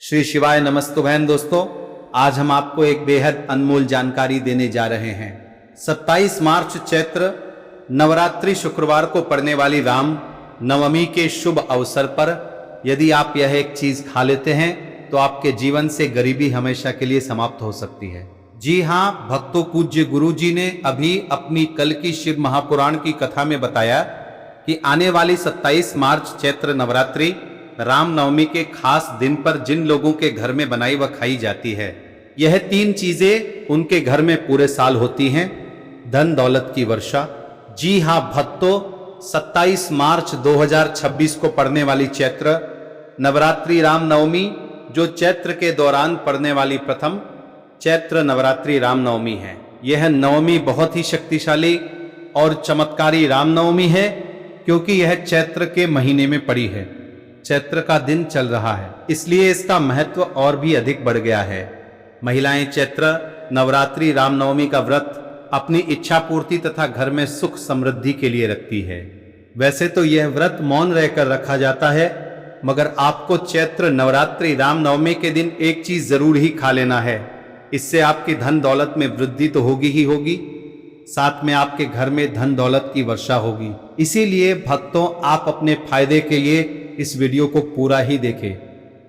श्री शिवाय नमस्तु बहन दोस्तों, आज हम आपको एक बेहद अनमोल जानकारी देने जा रहे हैं। 27 मार्च चैत्र नवरात्रि शुक्रवार को पड़ने वाली राम नवमी के शुभ अवसर पर यदि आप यह एक चीज खा लेते हैं तो आपके जीवन से गरीबी हमेशा के लिए समाप्त हो सकती है। जी हाँ, भक्तों, पूज्य गुरु जी ने अभी अपनी कल की शिव महापुराण की कथा में बताया कि आने वाली 27 मार्च चैत्र नवरात्रि रामनवमी के खास दिन पर जिन लोगों के घर में बनाई व खाई जाती है, यह 3 चीजें उनके घर में पूरे साल होती हैं। धन दौलत की वर्षा। जी हाँ भक्तों, 27 मार्च 2026 को पड़ने वाली चैत्र नवरात्रि रामनवमी, जो चैत्र के दौरान पड़ने वाली प्रथम चैत्र नवरात्रि रामनवमी है। यह नवमी बहुत ही शक्तिशाली और चमत्कारी रामनवमी है, क्योंकि यह चैत्र के महीने में पड़ी है। चैत्र का दिन चल रहा है, इसलिए इसका महत्व और भी अधिक बढ़ गया है। महिलाएं चैत्र नवरात्रि रामनवमी का व्रत अपनी इच्छा पूर्ति तथा घर में सुख समृद्धि के लिए रखती है। वैसे तो यह व्रत मौन रहकर रखा जाता है, मगर आपको चैत्र नवरात्रि रामनवमी के दिन एक चीज जरूर ही खा लेना है। इससे आपकी धन दौलत में वृद्धि तो होगी ही होगी, साथ में आपके घर में धन दौलत की वर्षा होगी। इसीलिए भक्तों, आप अपने फायदे के लिए इस वीडियो को पूरा ही देखें,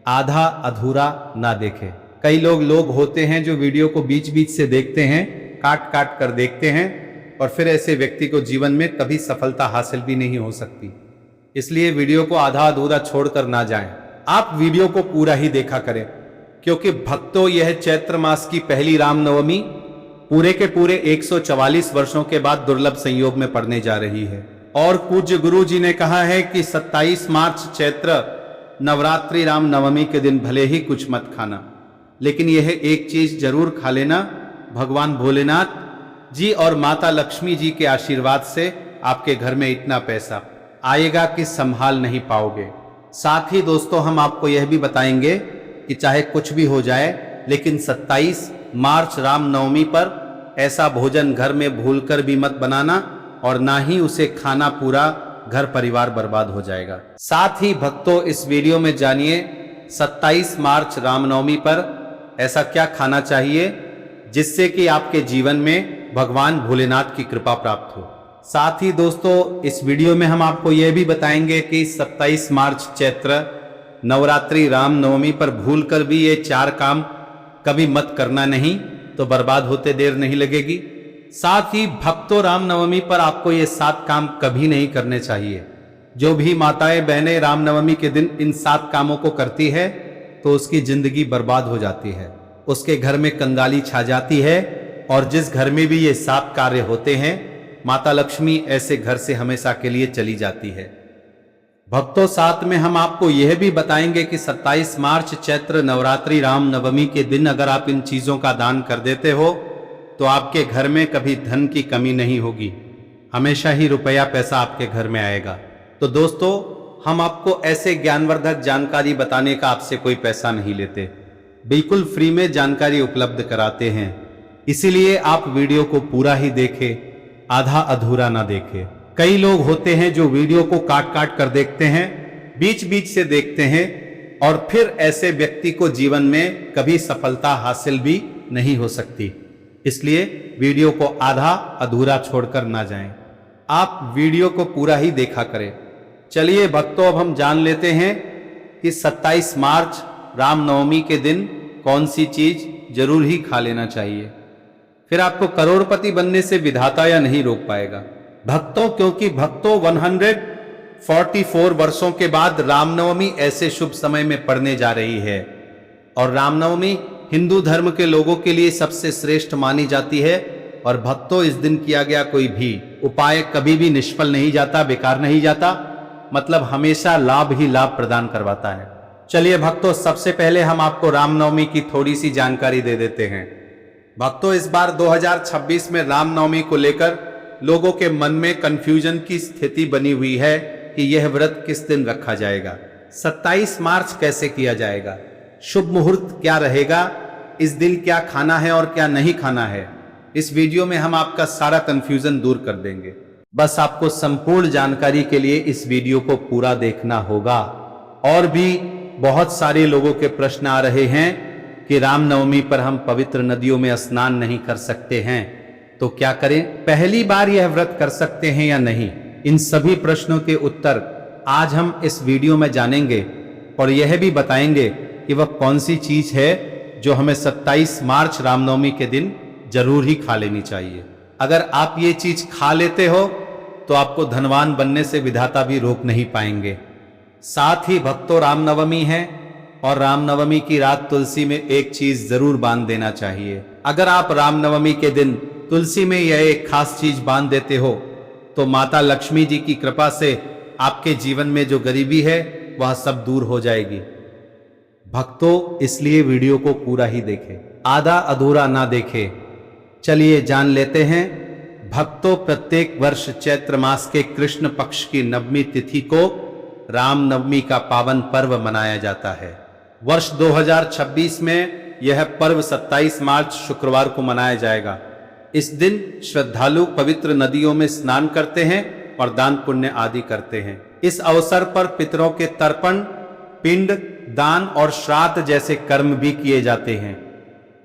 आधा अधूरा ना देखें। कई लोग होते हैं जो वीडियो को बीच बीच से देखते हैं, काट काट कर देखते हैं, और फिर ऐसे व्यक्ति को जीवन में कभी सफलता हासिल भी नहीं हो सकती। इसलिए वीडियो को आधा अधूरा छोड़कर ना जाएं। आप वीडियो को पूरा ही देखा करें, क्योंकि भक्तों, यह चैत्र मास की पहली रामनवमी पूरे के पूरे 144 वर्षों के बाद दुर्लभ संयोग में पड़ने जा रही है। और पूज्य गुरु जी ने कहा है कि 27 मार्च चैत्र नवरात्रि रामनवमी के दिन भले ही कुछ मत खाना, लेकिन यह एक चीज जरूर खा लेना। भगवान भोलेनाथ जी और माता लक्ष्मी जी के आशीर्वाद से आपके घर में इतना पैसा आएगा कि संभाल नहीं पाओगे। साथ ही दोस्तों, हम आपको यह भी बताएंगे कि चाहे कुछ भी हो जाए, लेकिन 27 मार्च रामनवमी पर ऐसा भोजन घर में भूलकर भी मत बनाना, और ना ही उसे खाना, पूरा घर परिवार बर्बाद हो जाएगा। साथ ही भक्तों, इस वीडियो में जानिए 27 मार्च रामनवमी पर ऐसा क्या खाना चाहिए जिससे कि आपके जीवन में भगवान भोलेनाथ की कृपा प्राप्त हो। साथ ही दोस्तों, इस वीडियो में हम आपको यह भी बताएंगे कि 27 मार्च चैत्र नवरात्रि रामनवमी पर भूलकर भी ये 4 काम कभी मत करना नहीं, तो बर्बाद होते देर नहीं लगेगी। साथ ही भक्तों, रामनवमी पर आपको ये 7 काम कभी नहीं करने चाहिए। जो भी माताएं बहनें रामनवमी के दिन इन 7 कामों को करती है तो उसकी जिंदगी बर्बाद हो जाती है, उसके घर में कंगाली छा जाती है, और जिस घर में भी ये 7 कार्य होते हैं, माता लक्ष्मी ऐसे घर से हमेशा के लिए चली जाती है। भक्तों, साथ में हम आपको यह भी बताएंगे कि 27 मार्च चैत्र नवरात्रि रामनवमी के दिन अगर आप इन चीजों का दान कर देते हो तो आपके घर में कभी धन की कमी नहीं होगी, हमेशा ही रुपया पैसा आपके घर में आएगा। तो दोस्तों, हम आपको ऐसे ज्ञानवर्धक जानकारी बताने का आपसे कोई पैसा नहीं लेते, बिल्कुल फ्री में जानकारी उपलब्ध कराते हैं। इसीलिए आप वीडियो को पूरा ही देखें, आधा अधूरा ना देखें। कई लोग होते हैं जो वीडियो को काट काट कर देखते हैं, बीच बीच से देखते हैं, और फिर ऐसे व्यक्ति को जीवन में कभी सफलता हासिल भी नहीं हो सकती। इसलिए वीडियो को आधा अधूरा छोड़कर ना जाएं, आप वीडियो को पूरा ही देखा करें। चलिए भक्तों, अब हम जान लेते हैं कि 27 मार्च रामनवमी के दिन कौन सी चीज जरूर ही खा लेना चाहिए, फिर आपको करोड़पति बनने से विधाता या नहीं रोक पाएगा। भक्तों, क्योंकि भक्तों 144 वर्षों के बाद रामनवमी ऐसे शुभ समय में पड़ने जा रही है, और रामनवमी हिंदू धर्म के लोगों के लिए सबसे श्रेष्ठ मानी जाती है। और भक्तों, इस दिन किया गया कोई भी उपाय कभी भी निष्फल नहीं जाता, बेकार नहीं जाता, मतलब हमेशा लाभ ही लाभ प्रदान करवाता है। चलिए भक्तों, सबसे पहले हम आपको रामनवमी की थोड़ी सी जानकारी दे देते हैं। भक्तों, इस बार 2026 में रामनवमी को लेकर लोगों के मन में कंफ्यूजन की स्थिति बनी हुई है कि यह व्रत किस दिन रखा जाएगा, 27 मार्च कैसे किया जाएगा, शुभ मुहूर्त क्या रहेगा, इस दिन क्या खाना है और क्या नहीं खाना है। इस वीडियो में हम आपका सारा कंफ्यूजन दूर कर देंगे। बस आपको संपूर्ण जानकारी के लिए इस वीडियो को पूरा देखना होगा। और भी बहुत सारे लोगों के प्रश्न आ रहे हैं कि रामनवमी पर हम पवित्र नदियों में स्नान नहीं कर सकते हैं, तो क्या करें? पहली बार यह व्रत कर सकते हैं या नहीं? इन सभी प्रश्नों के उत्तर आज हम इस वीडियो में जानेंगे और यह भी बताएंगे कि वह कौन सी चीज है जो हमें 27 मार्च रामनवमी के दिन जरूर ही खा लेनी चाहिए। अगर आप ये चीज खा लेते हो तो आपको धनवान बनने से विधाता भी रोक नहीं पाएंगे। साथ ही भक्तों, रामनवमी है और रामनवमी की रात तुलसी में एक चीज जरूर बांध देना चाहिए। अगर आप रामनवमी के दिन तुलसी में यह एक खास चीज बांध देते हो तो माता लक्ष्मी जी की कृपा से आपके जीवन में जो गरीबी है वह सब दूर हो जाएगी। भक्तों, इसलिए वीडियो को पूरा ही देखें, आधा अधूरा ना देखें। चलिए जान लेते हैं। भक्तों, प्रत्येक वर्ष चैत्र मास के कृष्ण पक्ष की नवमी तिथि को रामनवमी का पावन पर्व मनाया जाता है। वर्ष 2026 में यह पर्व 27 मार्च शुक्रवार को मनाया जाएगा। इस दिन श्रद्धालु पवित्र नदियों में स्नान करते हैं और दान पुण्य आदि करते हैं। इस अवसर पर पितरों के तर्पण, पिंड दान और श्राद्ध जैसे कर्म भी किए जाते हैं।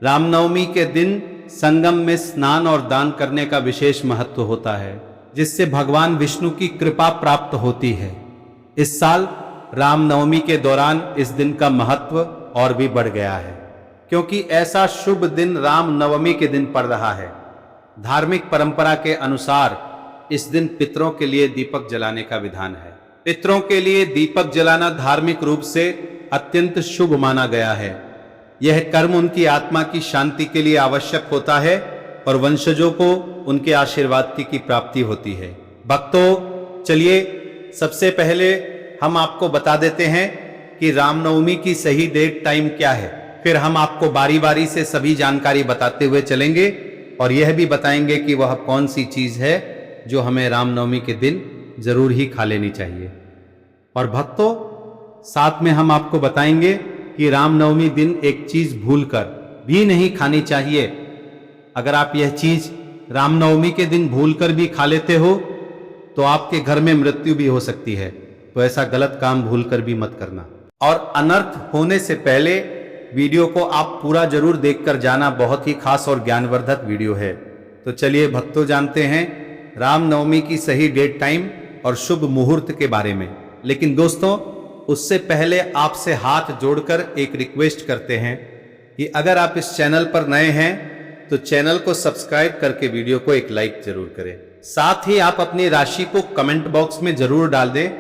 रामनवमी के दिन संगम में स्नान और दान करने का विशेष महत्व होता है, जिससे भगवान विष्णु की कृपा प्राप्त होती है। इस साल रामनवमी के दौरान इस दिन का महत्व और भी बढ़ गया है, क्योंकि ऐसा शुभ दिन रामनवमी के दिन पड़ रहा है। धार्मिक परंपरा के अनुसार इस दिन पितरों के लिए दीपक जलाने का विधान है। पितरों के लिए दीपक जलाना धार्मिक रूप से अत्यंत शुभ माना गया है। यह कर्म उनकी आत्मा की शांति के लिए आवश्यक होता है और वंशजों को उनके आशीर्वाद की प्राप्ति होती है। भक्तों, चलिए सबसे पहले हम आपको बता देते हैं कि रामनवमी की सही डेट टाइम क्या है। फिर हम आपको बारी बारी से सभी जानकारी बताते हुए चलेंगे और यह भी बताएंगे कि वह कौन सी चीज है जो हमें रामनवमी के दिन जरूर ही खा लेनी चाहिए। और भक्तों, साथ में हम आपको बताएंगे कि रामनवमी दिन एक चीज भूलकर भी नहीं खानी चाहिए। अगर आप यह चीज रामनवमी के दिन भूलकर भी खा लेते हो तो आपके घर में मृत्यु भी हो सकती है, तो ऐसा गलत काम भूलकर भी मत करना। और अनर्थ होने से पहले वीडियो को आप पूरा जरूर देखकर जाना, बहुत ही खास और ज्ञानवर्धक वीडियो है। तो चलिए भक्तों, जानते हैं रामनवमी की सही डेट टाइम और शुभ मुहूर्त के बारे में। लेकिन दोस्तों, उससे पहले आपसे हाथ जोड़कर एक रिक्वेस्ट करते हैं कि अगर आप इस चैनल पर नए हैं तो चैनल को सब्सक्राइब करके वीडियो को एक लाइक जरूर करें। साथ ही आप अपनी राशि को कमेंट बॉक्स में जरूर डाल दें,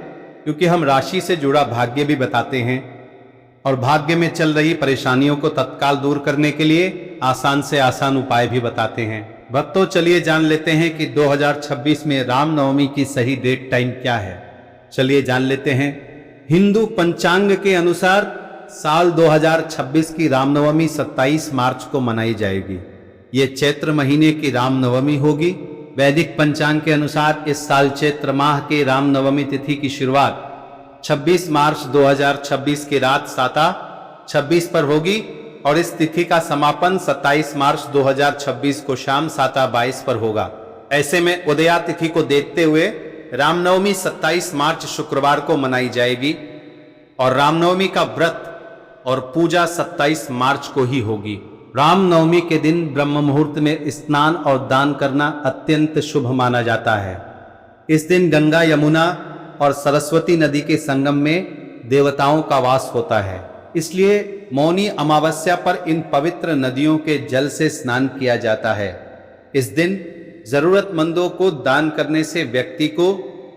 क्योंकि हम राशि से जुड़ा भाग्य भी बताते हैं और भाग्य में चल रही परेशानियों को तत्काल दूर करने के लिए आसान से आसान उपाय भी बताते हैं। भक्तों, चलिए जान लेते हैं कि 2026 में रामनवमी की सही डेट टाइम क्या है। चलिए जान लेते हैं। हिंदू पंचांग के अनुसार साल 2026 की रामनवमी 27 मार्च को मनाई जाएगी। ये चैत्र महीने की रामनवमी होगी। वैदिक पंचांग के अनुसार इस साल चैत्र माह के रामनवमी तिथि की शुरुआत 26 मार्च 2026 की रात 7:26 पर होगी और इस तिथि का समापन 27 मार्च 2026 को शाम 7:22 पर होगा। ऐसे में उदया तिथि को देखते हुए रामनवमी 27 मार्च शुक्रवार को मनाई जाएगी और रामनवमी का व्रत और पूजा 27 मार्च को ही होगी। रामनवमी के दिन ब्रह्म मुहूर्त में स्नान और दान करना अत्यंत शुभ माना जाता है। इस दिन गंगा, यमुना और सरस्वती नदी के संगम में देवताओं का वास होता है। इसलिए मौनी अमावस्या पर इन पवित्र नदियों के जल से स्नान किया जाता है। इस दिन जरूरतमंदों को दान करने से व्यक्ति को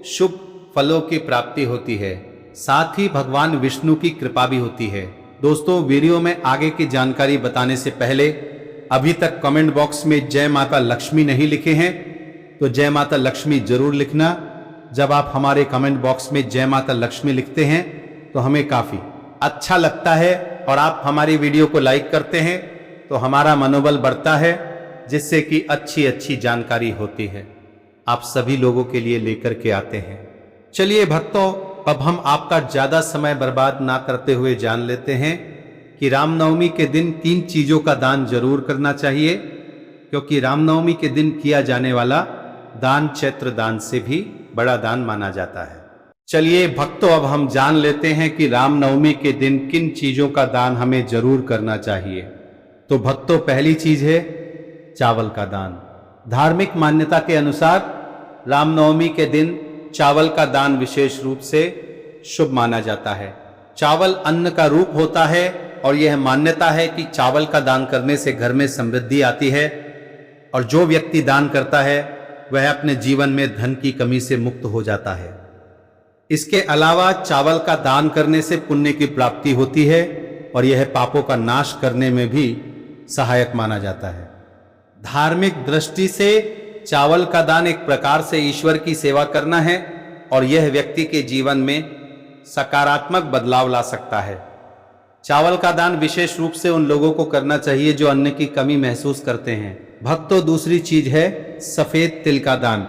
शुभ फलों की प्राप्ति होती है। साथ ही भगवान विष्णु की कृपा भी होती है। दोस्तों, वीडियो में आगे की जानकारी बताने से पहले अभी तक कमेंट बॉक्स में जय माता लक्ष्मी नहीं लिखे हैं तो जय माता लक्ष्मी जरूर लिखना। जब आप हमारे कमेंट बॉक्स में जय माता लक्ष्मी लिखते हैं तो हमें काफी अच्छा लगता है और आप हमारी वीडियो को लाइक करते हैं तो हमारा मनोबल बढ़ता है, जिससे कि अच्छी अच्छी जानकारी होती है, आप सभी लोगों के लिए लेकर के आते हैं। चलिए भक्तों, अब हम आपका ज्यादा समय बर्बाद ना करते हुए जान लेते हैं कि रामनवमी के दिन 3 चीजों का दान जरूर करना चाहिए, क्योंकि रामनवमी के दिन किया जाने वाला दान चैत्र दान से भी बड़ा दान माना जाता है। चलिए भक्तों, अब हम जान लेते हैं कि रामनवमी के दिन किन चीजों का दान हमें जरूर करना चाहिए। तो भक्तों, पहली चीज है चावल का दान। धार्मिक मान्यता के अनुसार रामनवमी के दिन चावल का दान विशेष रूप से शुभ माना जाता है। चावल अन्न का रूप होता है और यह मान्यता है कि चावल का दान करने से घर में समृद्धि आती है और जो व्यक्ति दान करता है वह अपने जीवन में धन की कमी से मुक्त हो जाता है। इसके अलावा चावल का दान करने से पुण्य की प्राप्ति होती है और यह पापों का नाश करने में भी सहायक माना जाता है। धार्मिक दृष्टि से चावल का दान एक प्रकार से ईश्वर की सेवा करना है और यह व्यक्ति के जीवन में सकारात्मक बदलाव ला सकता है। चावल का दान विशेष रूप से उन लोगों को करना चाहिए जो अन्न की कमी महसूस करते हैं। भक्तों, दूसरी चीज है सफेद तिल का दान।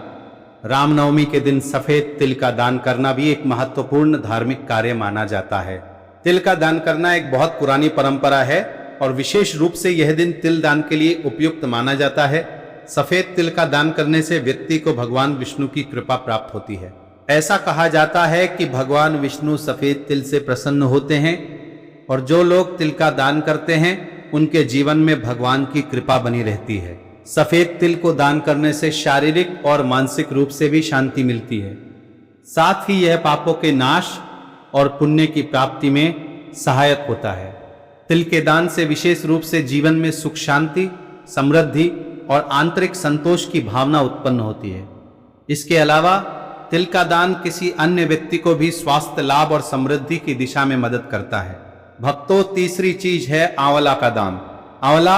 रामनवमी के दिन सफेद तिल का दान करना भी एक महत्वपूर्ण धार्मिक कार्य माना जाता है। तिल का दान करना एक बहुत पुरानी परंपरा है और विशेष रूप से यह दिन तिल दान के लिए उपयुक्त माना जाता है। सफेद तिल का दान करने से व्यक्ति को भगवान विष्णु की कृपा प्राप्त होती है। ऐसा कहा जाता है कि भगवान विष्णु सफेद तिल से प्रसन्न होते हैं और जो लोग तिल का दान करते हैं उनके जीवन में भगवान की कृपा बनी रहती है। सफेद तिल को दान करने से शारीरिक और मानसिक रूप से भी शांति मिलती है। साथ ही यह पापों के नाश और पुण्य की प्राप्ति में सहायक होता है। तिल के दान से विशेष रूप से जीवन में सुख, शांति, समृद्धि और आंतरिक संतोष की भावना उत्पन्न होती है। इसके अलावा तिल का दान किसी अन्य व्यक्ति को भी स्वास्थ्य लाभ और समृद्धि की दिशा में मदद करता है। भक्तों, तीसरी चीज है आंवला का दान। आंवला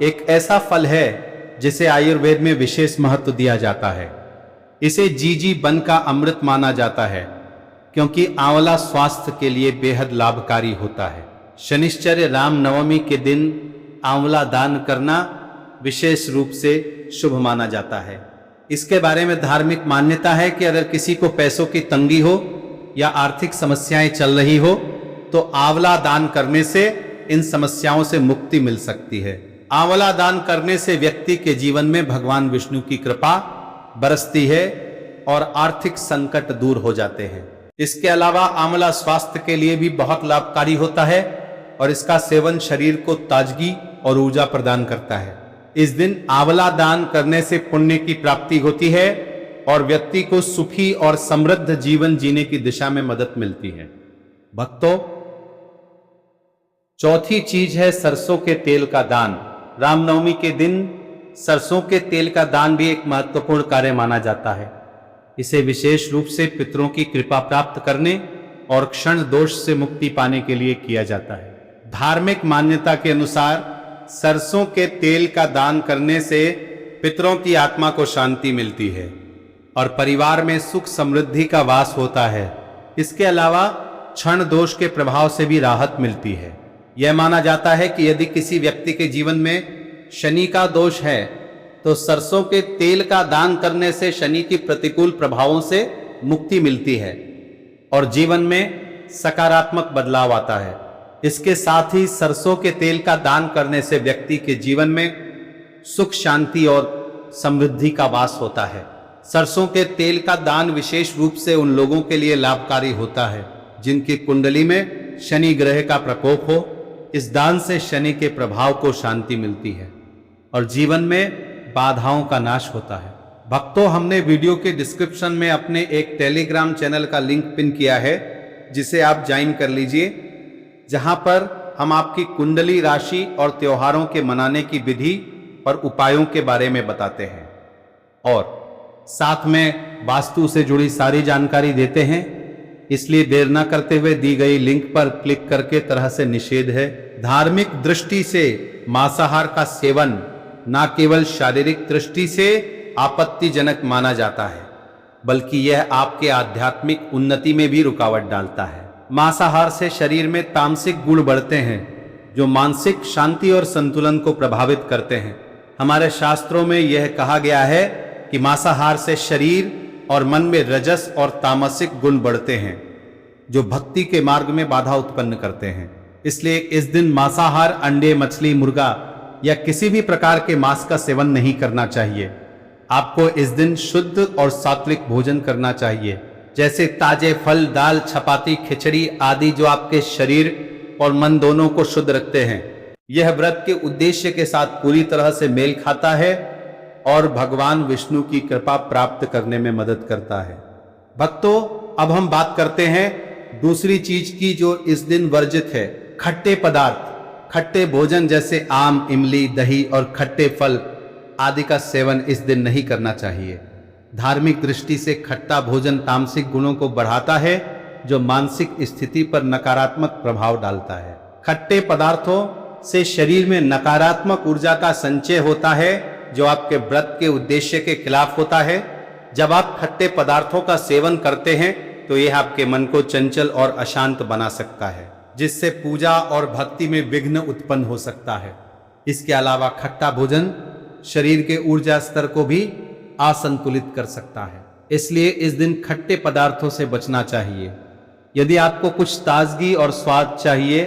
एक ऐसा फल है जिसे आयुर्वेद में विशेष महत्व दिया जाता है। इसे जीजी बन का अमृत माना जाता है क्योंकि आंवला स्वास्थ्य के लिए बेहद लाभकारी होता है। शनिश्चर्य रामनवमी के दिन आंवला दान करना विशेष रूप से शुभ माना जाता है। इसके बारे में धार्मिक मान्यता है कि अगर किसी को पैसों की तंगी हो या आर्थिक समस्याएं चल रही हो तो आंवला दान करने से इन समस्याओं से मुक्ति मिल सकती है। आंवला दान करने से व्यक्ति के जीवन में भगवान विष्णु की कृपा बरसती है और आर्थिक संकट दूर हो जाते हैं। इसके अलावा आंवला स्वास्थ्य के लिए भी बहुत लाभकारी होता है और इसका सेवन शरीर को ताजगी और ऊर्जा प्रदान करता है। इस दिन आंवला दान करने से पुण्य की प्राप्ति होती है और व्यक्ति को सुखी और समृद्ध जीवन जीने की दिशा में मदद मिलती है। भक्तों, चौथी चीज है सरसों के तेल का दान। रामनवमी के दिन सरसों के तेल का दान भी एक महत्वपूर्ण कार्य माना जाता है। इसे विशेष रूप से पितरों की कृपा प्राप्त करने और क्षण दोष से मुक्ति पाने के लिए किया जाता है। धार्मिक मान्यता के अनुसार सरसों के तेल का दान करने से पितरों की आत्मा को शांति मिलती है और परिवार में सुख समृद्धि का वास होता है। इसके अलावा क्षण दोष के प्रभाव से भी राहत मिलती है। यह माना जाता है कि यदि किसी व्यक्ति के जीवन में शनि का दोष है तो सरसों के तेल का दान करने से शनि की प्रतिकूल प्रभावों से मुक्ति मिलती है और जीवन में सकारात्मक बदलाव आता है। इसके साथ ही सरसों के तेल का दान करने से व्यक्ति के जीवन में सुख, शांति और समृद्धि का वास होता है। सरसों के तेल का दान विशेष रूप से उन लोगों के लिए लाभकारी होता है जिनकी कुंडली में शनि ग्रह का प्रकोप हो। इस दान से शनि के प्रभाव को शांति मिलती है और जीवन में बाधाओं का नाश होता है। भक्तों, हमने वीडियो के डिस्क्रिप्शन में अपने एक टेलीग्राम चैनल का लिंक पिन किया है जिसे आप ज्वाइन कर लीजिए, जहां पर हम आपकी कुंडली राशि और त्योहारों के मनाने की विधि और उपायों के बारे में बताते हैं और साथ में वास्तु से जुड़ी सारी जानकारी देते हैं। इसलिए देर न करते हुए दी गई लिंक पर क्लिक करके तरह से निषेध है। धार्मिक दृष्टि से मांसाहार का सेवन न केवल शारीरिक दृष्टि से आपत्तिजनक माना जाता है बल्कि यह आपके आध्यात्मिक उन्नति में भी रुकावट डालता है। मांसाहार से शरीर में तामसिक गुण बढ़ते हैं जो मानसिक शांति और संतुलन को प्रभावित करते हैं। हमारे शास्त्रों में यह कहा गया है कि मांसाहार से शरीर और मन में रजस और तामसिक गुण बढ़ते हैं जो भक्ति के मार्ग में बाधा उत्पन्न करते हैं। इसलिए इस दिन मांसाहार, अंडे, मछली, मुर्गा या किसी भी प्रकार के मांस का सेवन नहीं करना चाहिए। आपको इस दिन शुद्ध और सात्विक भोजन करना चाहिए। जैसे ताजे फल, दाल, चपाती, खिचड़ी आदि जो आपके शरीर और मन दोनों को शुद्ध रखते हैं। यह व्रत के उद्देश्य के साथ पूरी तरह से मेल खाता है और भगवान विष्णु की कृपा प्राप्त करने में मदद करता है। भक्तों, अब हम बात करते हैं दूसरी चीज की जो इस दिन वर्जित है। खट्टे पदार्थ, खट्टे भोजन जैसे आम, इमली, दही और खट्टे फल आदि का सेवन इस दिन नहीं करना चाहिए। धार्मिक दृष्टि से खट्टा भोजन तामसिक गुणों को बढ़ाता है जो मानसिक स्थिति पर नकारात्मक प्रभाव डालता है। खट्टे पदार्थों से शरीर में नकारात्मक ऊर्जा का संचय होता है जो आपके व्रत के उद्देश्य के खिलाफ होता है। जब आप खट्टे पदार्थों का सेवन करते हैं तो यह आपके मन को चंचल और अशांत बना सकता है, जिससे पूजा और भक्ति में विघ्न उत्पन्न हो सकता है। इसके अलावा खट्टा भोजन शरीर के ऊर्जा स्तर को भी असंतुलित कर सकता है, इसलिए इस दिन खट्टे पदार्थों से बचना चाहिए। यदि आपको कुछ ताजगी और स्वाद चाहिए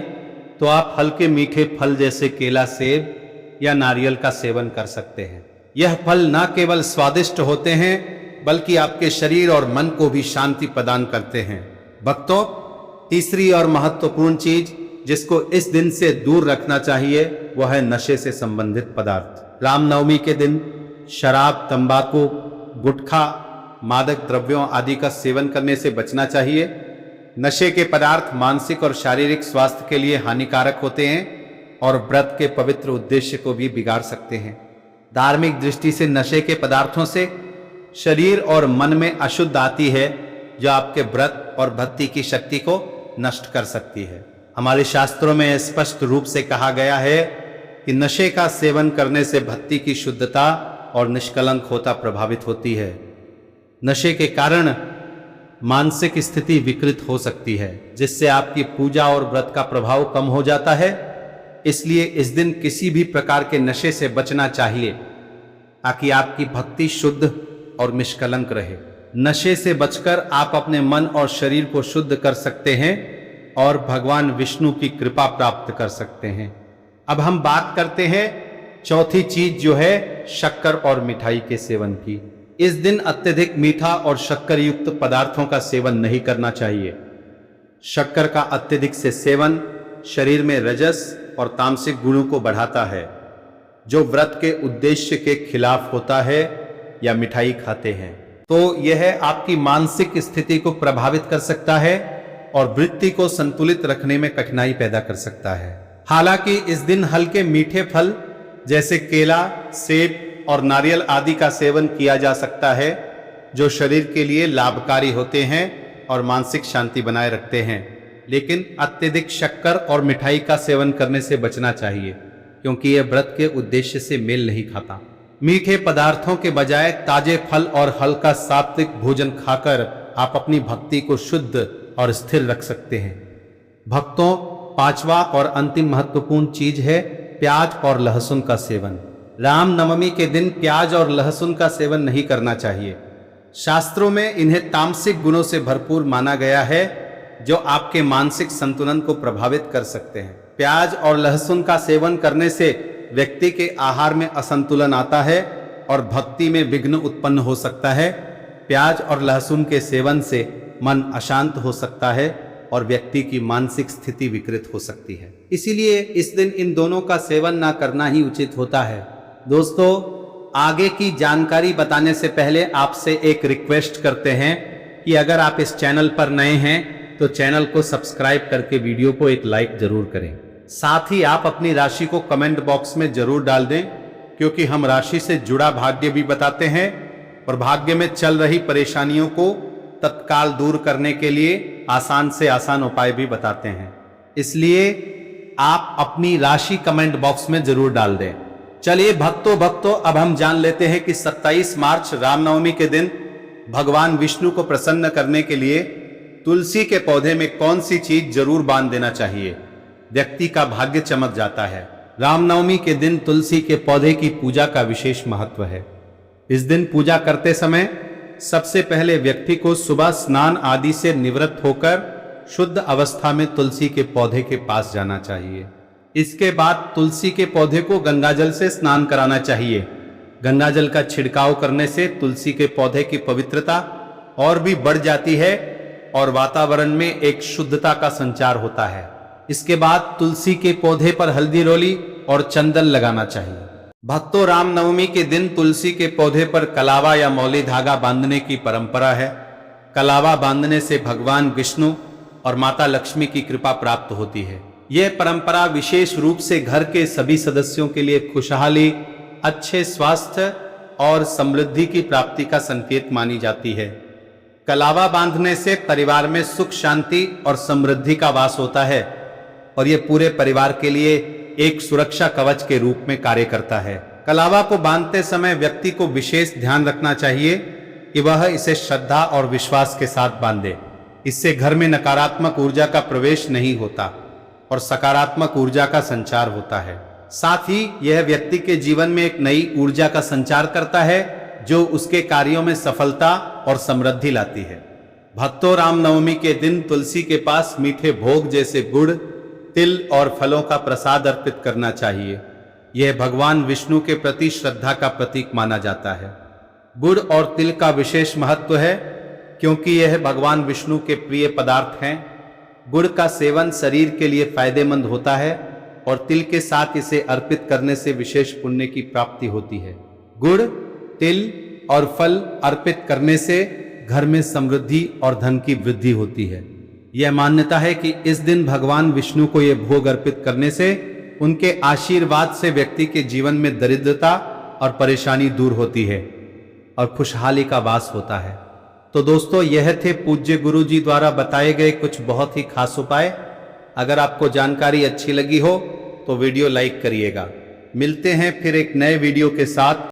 तो आप हल्के मीठे फल जैसे केला, सेब या नारियल का सेवन कर सकते हैं। यह फल न केवल स्वादिष्ट होते हैं बल्कि आपके शरीर और मन को भी शांति प्रदान करते हैं। भक्तों, तीसरी और महत्वपूर्ण चीज जिसको इस दिन से दूर रखना चाहिए वह है नशे से संबंधित पदार्थ। रामनवमी के दिन शराब, तंबाकू, गुटखा, मादक द्रव्यों आदि का सेवन करने से बचना चाहिए। नशे के पदार्थ मानसिक और शारीरिक स्वास्थ्य के लिए हानिकारक होते हैं और व्रत के पवित्र उद्देश्य को भी बिगाड़ सकते हैं। धार्मिक दृष्टि से नशे के पदार्थों से शरीर और मन में अशुद्ध आती है जो आपके व्रत और भक्ति की शक्ति को नष्ट कर सकती है। हमारे शास्त्रों में स्पष्ट रूप से कहा गया है कि नशे का सेवन करने से भक्ति की शुद्धता और निष्कलंक होता प्रभावित होती है। नशे के कारण मानसिक स्थिति विकृत हो सकती है, जिससे आपकी पूजा और व्रत का प्रभाव कम हो जाता है। इसलिए इस दिन किसी भी प्रकार के नशे से बचना चाहिए ताकि आपकी भक्ति शुद्ध और निष्कलंक रहे। नशे से बचकर आप अपने मन और शरीर को शुद्ध कर सकते हैं और भगवान विष्णु की कृपा प्राप्त कर सकते हैं। अब हम बात करते हैं चौथी चीज जो है शक्कर और मिठाई के सेवन की। इस दिन अत्यधिक मीठा और शक्कर युक्त पदार्थों का सेवन नहीं करना चाहिए। शक्कर का अत्यधिक से सेवन शरीर में रजस और तामसिक गुणों को बढ़ाता है जो व्रत के उद्देश्य के खिलाफ होता है। या मिठाई खाते हैं तो यह आपकी मानसिक स्थिति को प्रभावित कर सकता है और वृत्ति को संतुलित रखने में कठिनाई पैदा कर सकता है। हालांकि इस दिन हल्के मीठे फल जैसे केला, सेब और नारियल आदि का सेवन किया जा सकता है जो शरीर के लिए लाभकारी होते हैं और मानसिक शांति बनाए रखते हैं। लेकिन अत्यधिक शक्कर और मिठाई का सेवन करने से बचना चाहिए क्योंकि यह व्रत के उद्देश्य से मेल नहीं खाता। मीठे पदार्थों के बजाय ताजे फल और हल्का सात्विक भोजन खाकर आप अपनी भक्ति को शुद्ध और स्थिर रख सकते हैं। भक्तों, पांचवा और अंतिम महत्वपूर्ण चीज है प्याज और लहसुन का सेवन। रामनवमी के दिन प्याज और लहसुन का सेवन नहीं करना चाहिए। शास्त्रों में इन्हें तामसिक गुणों से भरपूर माना गया है जो आपके मानसिक संतुलन को प्रभावित कर सकते हैं। प्याज और लहसुन का सेवन करने से व्यक्ति के आहार में असंतुलन आता है और भक्ति में विघ्न उत्पन्न हो सकता है। प्याज और लहसुन के सेवन से मन अशांत हो सकता है और व्यक्ति की मानसिक स्थिति विकृत हो सकती है। इसीलिए इस दिन इन दोनों का सेवन ना करना ही उचित होता है। दोस्तों, आगे की जानकारी बताने से पहले आपसे एक रिक्वेस्ट करते हैं कि अगर आप इस चैनल पर नए हैं तो चैनल को सब्सक्राइब करके वीडियो को एक लाइक जरूर करें। साथ ही आप अपनी राशि को कमेंट बॉक्स में जरूर डाल दें क्योंकि हम राशि से जुड़ा भाग्य भी बताते हैं और भाग्य में चल रही परेशानियों को तत्काल दूर करने के लिए आसान से आसान उपाय भी बताते हैं। इसलिए आप अपनी राशि कमेंट बॉक्स में जरूर डाल दें। चलिए भक्तों अब हम जान लेते हैं कि 27 मार्च रामनवमी के दिन भगवान विष्णु को प्रसन्न करने के लिए तुलसी के पौधे में कौन सी चीज जरूर बांध देना चाहिए। व्यक्ति का भाग्य चमक जाता है। रामनवमी के दिन तुलसी के पौधे की पूजा का विशेष महत्व है। इस दिन पूजा करते समय सबसे पहले व्यक्ति को सुबह स्नान आदि से निवृत्त होकर शुद्ध अवस्था में तुलसी के पौधे के पास जाना चाहिए। इसके बाद तुलसी के पौधे को गंगाजल से स्नान कराना चाहिए। गंगाजल का छिड़काव करने से तुलसी के पौधे की पवित्रता और भी बढ़ जाती है और वातावरण में एक शुद्धता का संचार होता है। इसके बाद तुलसी के पौधे पर हल्दी रोली और चंदन लगाना चाहिए। भक्तों, रामनवमी के दिन तुलसी के पौधे पर कलावा या मौली धागा बांधने की परंपरा है। कलावा बांधने से भगवान विष्णु और माता लक्ष्मी की कृपा प्राप्त होती है। यह परंपरा विशेष रूप से घर के सभी सदस्यों के लिए खुशहाली, अच्छे स्वास्थ्य और समृद्धि की प्राप्ति का संकेत मानी जाती है। कलावा बांधने से परिवार में सुख, शांति और समृद्धि का वास होता है और यह पूरे परिवार के लिए एक सुरक्षा कवच के रूप में कार्य करता है। कलावा को बांधते समय व्यक्ति को विशेष ध्यान रखना चाहिए कि वह इसे श्रद्धा और विश्वास के साथ बांधे। इससे घर में नकारात्मक ऊर्जा का प्रवेश नहीं होता और सकारात्मक ऊर्जा का संचार होता है। साथ ही यह व्यक्ति के जीवन में एक नई ऊर्जा का संचार करता है जो उसके कार्यों में सफलता और समृद्धि लाती है। भक्तों, रामनवमी के दिन तुलसी के पास मीठे भोग जैसे गुड़, तिल और फलों का प्रसाद अर्पित करना चाहिए। यह भगवान विष्णु के प्रति श्रद्धा का प्रतीक माना जाता है। गुड़ और तिल का विशेष महत्व है क्योंकि यह भगवान विष्णु के प्रिय पदार्थ हैं। गुड़ का सेवन शरीर के लिए फायदेमंद होता है और तिल के साथ इसे अर्पित करने से विशेष पुण्य की प्राप्ति होती है। गुड़, तिल और फल अर्पित करने से घर में समृद्धि और धन की वृद्धि होती है। यह मान्यता है कि इस दिन भगवान विष्णु को यह भोग अर्पित करने से उनके आशीर्वाद से व्यक्ति के जीवन में दरिद्रता और परेशानी दूर होती है और खुशहाली का वास होता है। तो दोस्तों, यह थे पूज्य गुरु जी द्वारा बताए गए कुछ बहुत ही खास उपाय। अगर आपको जानकारी अच्छी लगी हो तो वीडियो लाइक करिएगा। मिलते हैं फिर एक नए वीडियो के साथ।